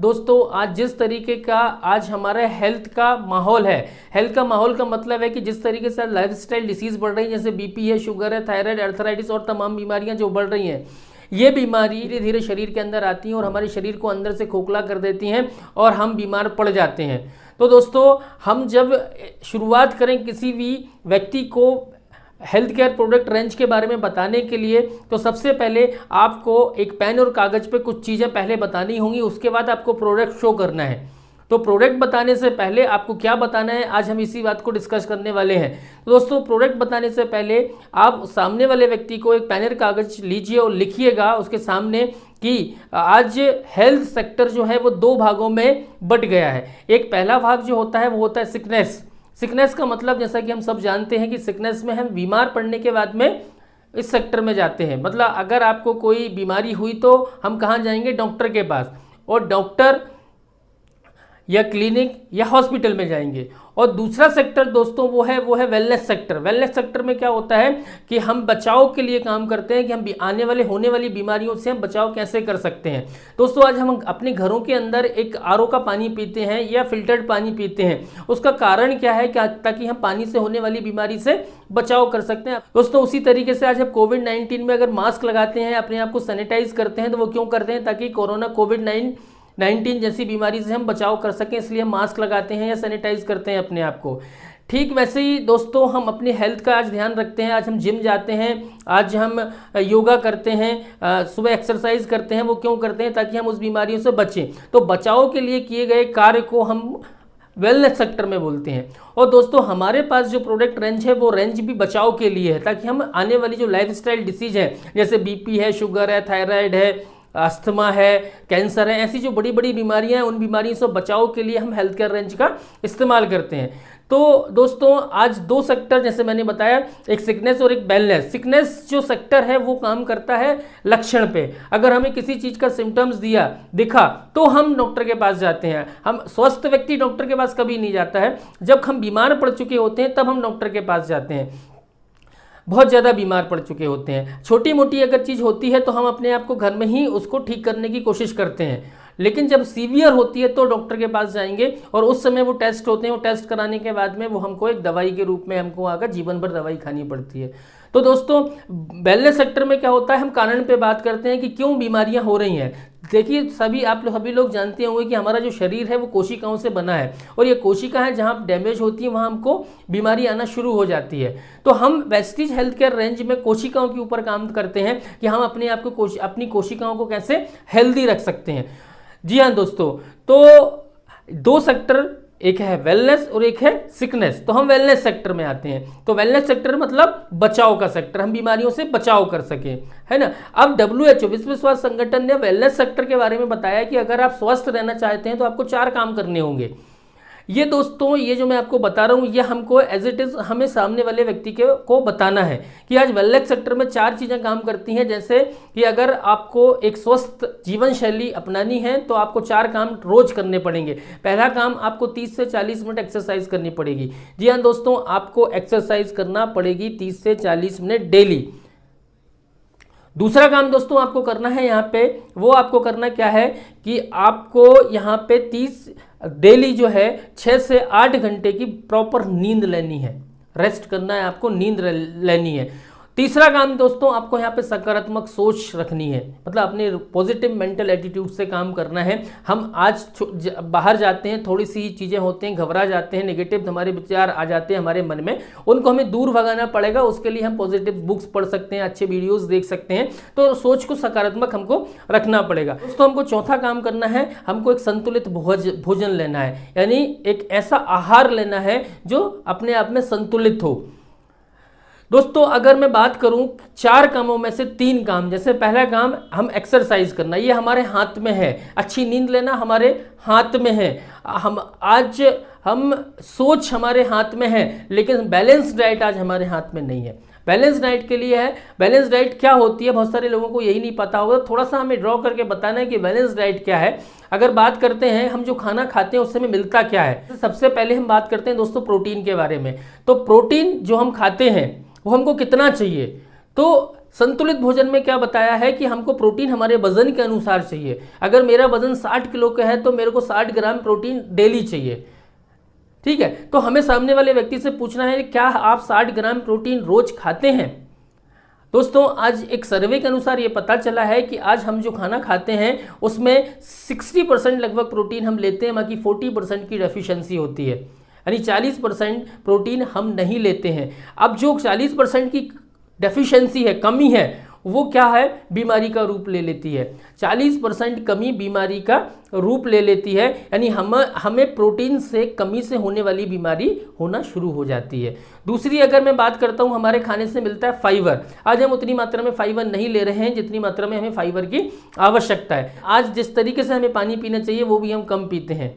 दोस्तों आज जिस तरीके का आज हमारा हेल्थ का माहौल है, हेल्थ का माहौल का मतलब है कि जिस तरीके से लाइफस्टाइल डिसीज़ बढ़ रही हैं, जैसे बीपी है, शुगर है, थायराइड, अर्थराइटिस और तमाम बीमारियां जो बढ़ रही हैं, ये बीमारी धीरे धीरे शरीर के अंदर आती हैं और हमारे शरीर को अंदर से खोखला कर देती हैं और हम बीमार पड़ जाते हैं। तो दोस्तों हम जब शुरुआत करें किसी भी व्यक्ति को हेल्थ केयर प्रोडक्ट रेंज के बारे में बताने के लिए, तो सबसे पहले आपको एक पेन और कागज़ पे कुछ चीज़ें पहले बतानी होंगी, उसके बाद आपको प्रोडक्ट शो करना है। तो प्रोडक्ट बताने से पहले आपको क्या बताना है, आज हम इसी बात को डिस्कस करने वाले हैं। तो दोस्तों प्रोडक्ट बताने से पहले आप सामने वाले व्यक्ति को एक पेन और कागज़ लीजिए और लिखिएगा उसके सामने कि आज हेल्थ सेक्टर जो है वो दो भागों में बट गया है। एक पहला भाग जो होता है वो होता है सिकनेस। सिकनेस का मतलब जैसा कि हम सब जानते हैं कि सिकनेस में हम बीमार पड़ने के बाद में इस सेक्टर में जाते हैं। मतलब अगर आपको कोई बीमारी हुई तो हम कहाँ जाएंगे, डॉक्टर के पास, और डॉक्टर या क्लिनिक या हॉस्पिटल में जाएंगे। और दूसरा सेक्टर दोस्तों वो है वेलनेस सेक्टर। वेलनेस सेक्टर में क्या होता है कि हम बचाव के लिए काम करते हैं कि हम आने वाले होने वाली बीमारियों से हम बचाव कैसे कर सकते हैं। दोस्तों आज हम अपने घरों के अंदर एक आरओ का पानी पीते हैं या फिल्टर्ड पानी पीते हैं, उसका कारण क्या है, क्या ताकि हम पानी से होने वाली बीमारी से बचाव कर सकते हैं। दोस्तों उसी तरीके से आज हम कोविड-19 में अगर मास्क लगाते हैं, अपने आप को सैनिटाइज करते हैं, तो वो क्यों करते हैं, ताकि कोरोना कोविड-19 जैसी बीमारी से हम बचाव कर सकें, इसलिए हम मास्क लगाते हैं या सैनिटाइज करते हैं अपने आप को। ठीक वैसे ही दोस्तों हम अपनी हेल्थ का आज ध्यान रखते हैं। आज हम जिम जाते हैं, आज हम योगा करते हैं, सुबह एक्सरसाइज करते हैं। वो क्यों करते हैं, ताकि हम उस बीमारियों से बचें। तो बचाव के लिए किए गए कार्य को हम वेलनेस सेक्टर में बोलते हैं। और दोस्तों हमारे पास जो प्रोडक्ट रेंज है वो रेंज भी बचाव के लिए है, ताकि हम आने वाली जो लाइफस्टाइल डिसीज है, जैसे बीपी है, शुगर है, थायराइड है, अस्थमा है, कैंसर है, ऐसी जो बड़ी बड़ी बीमारियां हैं, उन बीमारियों से बचाव के लिए हम हेल्थ केयर रेंज का इस्तेमाल करते हैं। तो दोस्तों आज दो सेक्टर जैसे मैंने बताया, एक सिकनेस और एक वेलनेस। सिकनेस जो सेक्टर है वो काम करता है लक्षण पे। अगर हमें किसी चीज़ का सिम्टम्स दिखा तो हम डॉक्टर के पास जाते हैं। हम स्वस्थ व्यक्ति डॉक्टर के पास कभी नहीं जाता है, जब हम बीमार पड़ चुके होते हैं तब हम डॉक्टर के पास जाते हैं, बहुत ज़्यादा बीमार पड़ चुके होते हैं। छोटी मोटी अगर चीज़ होती है तो हम अपने आप को घर में ही उसको ठीक करने की कोशिश करते हैं, लेकिन जब सीवियर होती है तो डॉक्टर के पास जाएंगे और उस समय वो टेस्ट होते हैं। वो टेस्ट कराने के बाद में वो हमको एक दवाई के रूप में हमको आकर जीवन भर दवाई खानी पड़ती है। तो दोस्तों वेलनेस सेक्टर में क्या होता है, हम कारण पे बात करते हैं कि क्यों बीमारियां हो रही हैं। देखिए सभी लोग जानते होंगे कि हमारा जो शरीर है वो कोशिकाओं से बना है, और ये कोशिकाएं जहाँ डैमेज होती है वहाँ हमको बीमारी आना शुरू हो जाती है। तो हम वेस्टीज हेल्थ केयर रेंज में कोशिकाओं के ऊपर काम करते हैं कि हम अपने आप को अपनी कोशिकाओं को कैसे हेल्दी रख सकते हैं। जी हाँ दोस्तों, तो दो सेक्टर, एक है वेलनेस और एक है सिकनेस। तो हम वेलनेस सेक्टर में आते हैं। तो वेलनेस सेक्टर मतलब बचाव का सेक्टर, हम बीमारियों से बचाव कर सके, है ना। अब WHO विश्व स्वास्थ्य संगठन ने वेलनेस सेक्टर के बारे में बताया कि अगर आप स्वस्थ रहना चाहते हैं तो आपको 4 काम करने होंगे। ये दोस्तों ये जो मैं आपको बता रहा हूँ ये हमको एज इट इज़ हमें सामने वाले व्यक्ति को बताना है कि आज वेलनेस सेक्टर में 4 चीज़ें काम करती हैं। जैसे कि अगर आपको एक स्वस्थ जीवन शैली अपनानी है तो आपको 4 काम रोज करने पड़ेंगे। पहला काम, आपको 30 से 40 मिनट एक्सरसाइज करनी पड़ेगी। जी हाँ दोस्तों, आपको एक्सरसाइज करना पड़ेगी 30 से 40 मिनट डेली। दूसरा काम दोस्तों आपको करना है यहाँ पे, वो आपको करना क्या है कि आपको यहाँ पे 30 डेली जो है 6 से 8 घंटे की प्रॉपर नींद लेनी है, रेस्ट करना है, आपको नींद लेनी है। तीसरा काम दोस्तों आपको यहाँ पे सकारात्मक सोच रखनी है, मतलब अपने पॉजिटिव मेंटल एटीट्यूड से काम करना है। हम आज बाहर जाते हैं, थोड़ी सी चीज़ें होती हैं, घबरा जाते हैं, नेगेटिव हमारे विचार आ जाते हैं हमारे मन में, उनको हमें दूर भगाना पड़ेगा। उसके लिए हम पॉजिटिव बुक्स पढ़ सकते हैं, अच्छे वीडियोस देख सकते हैं। तो सोच को सकारात्मक हमको रखना पड़ेगा। दोस्तों हमको चौथा काम करना है, हमको एक संतुलित भोजन लेना है, यानी एक ऐसा आहार लेना है जो अपने आप में संतुलित हो। दोस्तों अगर मैं बात करूं 4 कामों में से 3 काम, जैसे पहला काम हम एक्सरसाइज करना, ये हमारे हाथ में है। अच्छी नींद लेना हमारे हाथ में है। हम सोच हमारे हाथ में है, लेकिन बैलेंस डाइट आज हमारे हाथ में नहीं है। बैलेंस डाइट के लिए है, बैलेंस डाइट क्या होती है बहुत सारे लोगों को यही नहीं पता होगा। थोड़ा सा हमें ड्रॉ करके बताना है कि बैलेंस डाइट क्या है। अगर बात करते हैं हम जो खाना खाते हैं उससे हमें मिलता क्या है, तो सबसे पहले हम बात करते हैं दोस्तों प्रोटीन के बारे में। तो प्रोटीन जो हम खाते हैं वो हमको कितना चाहिए, तो संतुलित भोजन में क्या बताया है कि हमको प्रोटीन हमारे वजन के अनुसार चाहिए। अगर मेरा वजन 60 किलो का है तो मेरे को 60 ग्राम प्रोटीन डेली चाहिए, ठीक है। तो हमें सामने वाले व्यक्ति से पूछना है क्या आप 60 ग्राम प्रोटीन रोज खाते हैं। दोस्तों आज एक सर्वे के अनुसार ये पता चला है कि आज हम जो खाना खाते हैं उसमें 60% लगभग प्रोटीन हम लेते हैं, बाकी 40% की डेफिशिएंसी होती है, यानी 40% प्रोटीन हम नहीं लेते हैं। अब जो 40% की डेफिशिएंसी है, कमी है, वो क्या है, बीमारी का रूप ले लेती है। 40% कमी बीमारी का रूप ले लेती है, यानी हमें प्रोटीन से कमी से होने वाली बीमारी होना शुरू हो जाती है। दूसरी अगर मैं बात करता हूँ, हमारे खाने से मिलता है फाइबर। आज हम उतनी मात्रा में फाइबर नहीं ले रहे हैं जितनी मात्रा में हमें फाइबर की आवश्यकता है। आज जिस तरीके से हमें पानी पीना चाहिए वो भी हम कम पीते हैं,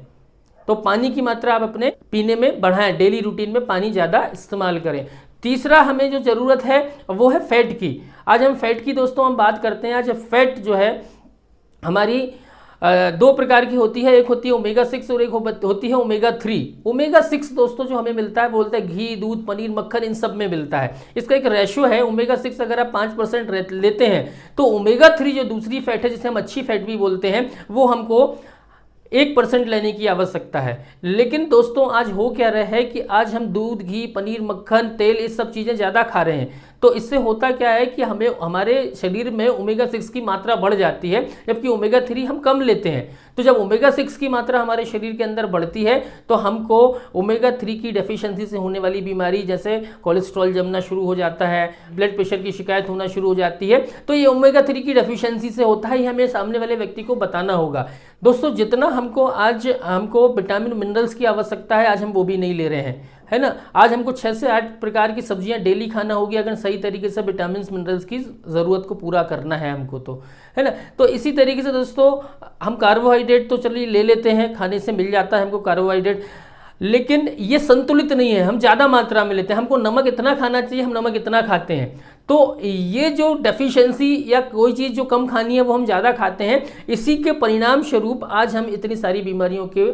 तो पानी की मात्रा आप अपने पीने में बढ़ाएं, डेली रूटीन में पानी ज़्यादा इस्तेमाल करें। तीसरा हमें जो ज़रूरत है वो है फैट की। आज हम फैट की दोस्तों हम बात करते हैं। आज फैट जो है हमारी 2 प्रकार की होती है, एक होती है ओमेगा 6 और एक होती है ओमेगा 3। ओमेगा 6 दोस्तों जो हमें मिलता है, बोलते हैं घी, दूध, पनीर, मक्खन, इन सब में मिलता है। इसका एक रेशियो है, ओमेगा 6 अगर आप 5% लेते हैं तो ओमेगा 3 जो दूसरी फैट है जिसे हम अच्छी फैट भी बोलते हैं, वो हमको 1% लेने की आवश्यकता है। लेकिन दोस्तों आज हो क्या रहा है कि आज हम दूध, घी, पनीर, मक्खन, तेल, ये सब चीज़ें ज़्यादा खा रहे हैं, तो इससे होता क्या है कि हमें हमारे शरीर में ओमेगा 6 की मात्रा बढ़ जाती है, जबकि ओमेगा 3 हम कम लेते हैं। तो जब ओमेगा 6 की मात्रा हमारे शरीर के अंदर बढ़ती है तो हमको ओमेगा 3 की डेफिशिएंसी से होने वाली बीमारी जैसे कोलेस्ट्रॉल जमना शुरू हो जाता है, ब्लड प्रेशर की शिकायत होना शुरू हो जाती है। तो ये ओमेगा 3 की डेफिशिएंसी से होता है, ये हमें सामने वाले व्यक्ति को बताना होगा। दोस्तों जितना हमको विटामिन मिनरल्स की आवश्यकता है आज हम वो भी नहीं ले रहे हैं, है ना। आज हमको 6 से 8 प्रकार की सब्जियां डेली खाना होगी अगर सही तरीके से विटामिन मिनरल्स की ज़रूरत को पूरा करना है हमको, तो है ना। तो इसी तरीके से दोस्तों हम कार्बोहाइड्रेट तो चलिए ले लेते हैं, खाने से मिल जाता है हमको कार्बोहाइड्रेट, लेकिन ये संतुलित नहीं है, हम ज़्यादा मात्रा में लेते हैं। हमको नमक इतना खाना चाहिए, हम नमक इतना खाते हैं। तो ये जो डेफिशिएंसी या कोई चीज़ जो कम खानी है वो हम ज़्यादा खाते हैं, इसी के परिणाम स्वरूप आज हम इतनी सारी बीमारियों के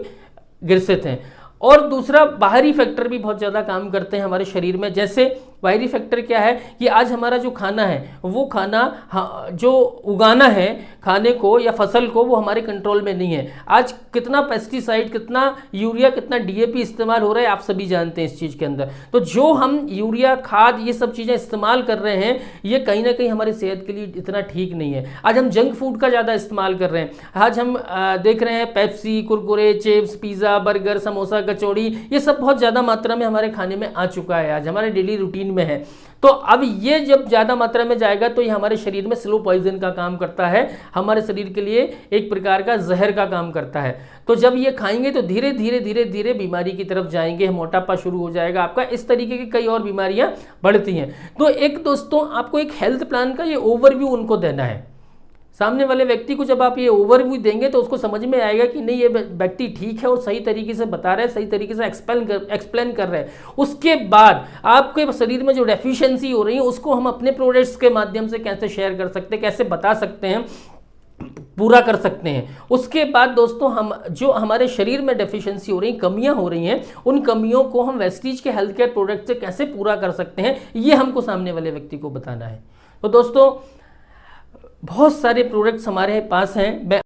ग्रसित हैं। और दूसरा बाहरी फैक्टर भी बहुत ज़्यादा काम करते हैं हमारे शरीर में। जैसे बाहरी फैक्टर क्या है कि आज हमारा जो खाना है वो खाना जो उगाना है खाने को या फसल को, वो हमारे कंट्रोल में नहीं है। आज कितना पेस्टिसाइड, कितना यूरिया, कितना डीएपी इस्तेमाल हो रहा है आप सभी जानते हैं इस चीज़ के अंदर। तो जो हम यूरिया, खाद, ये सब चीज़ें इस्तेमाल कर रहे हैं, ये कहीं ना कहीं हमारी सेहत के लिए इतना ठीक नहीं है। आज हम जंक फूड का ज़्यादा इस्तेमाल कर रहे हैं। आज हम देख रहे हैं Pepsi, Kurkure, chips, pizza, burger, samosa, kachori, ये सब बहुत ज़्यादा मात्रा में हमारे खाने में आ चुका है, आज हमारे डेली रूटीन में है। तो अब ये जब ज़्यादा मात्रा में जाएगा तो ये हमारे शरीर में स्लो पॉइजन का काम करता है, हमारे शरीर के लिए एक प्रकार का जहर का काम करता है। तो जब ये खाएंगे तो धीरे धीरे धीरे धीरे बीमारी की तरफ जाएंगे, मोटापा शुरू हो जाएगा आपका, इस तरीके की कई और बीमारियां बढ़ती हैं। तो एक दोस्तों आपको एक हेल्थ प्लान का ये ओवरव्यू उनको देना है। सामने वाले व्यक्ति को जब आप ये ओवरव्यू देंगे तो उसको समझ में आएगा कि नहीं, ये व्यक्ति ठीक है और सही तरीके से बता रहे हैं, सही तरीके से एक्सप्लेन कर रहे हैं। उसके बाद आपके शरीर में जो डेफिशिएंसी हो रही है उसको हम अपने प्रोडक्ट्स के माध्यम से कैसे शेयर कर सकते हैं, कैसे बता सकते हैं, पूरा कर सकते हैं। उसके बाद दोस्तों हम जो हमारे शरीर में डेफिशिएंसी हो रही, कमियां हो रही हैं, उन कमियों को हम वेस्टीज के हेल्थ केयर प्रोडक्ट से कैसे पूरा कर सकते हैं, ये हमको सामने वाले व्यक्ति को बताना है। तो दोस्तों बहुत सारे प्रोडक्ट्स हमारे पास हैं, मैं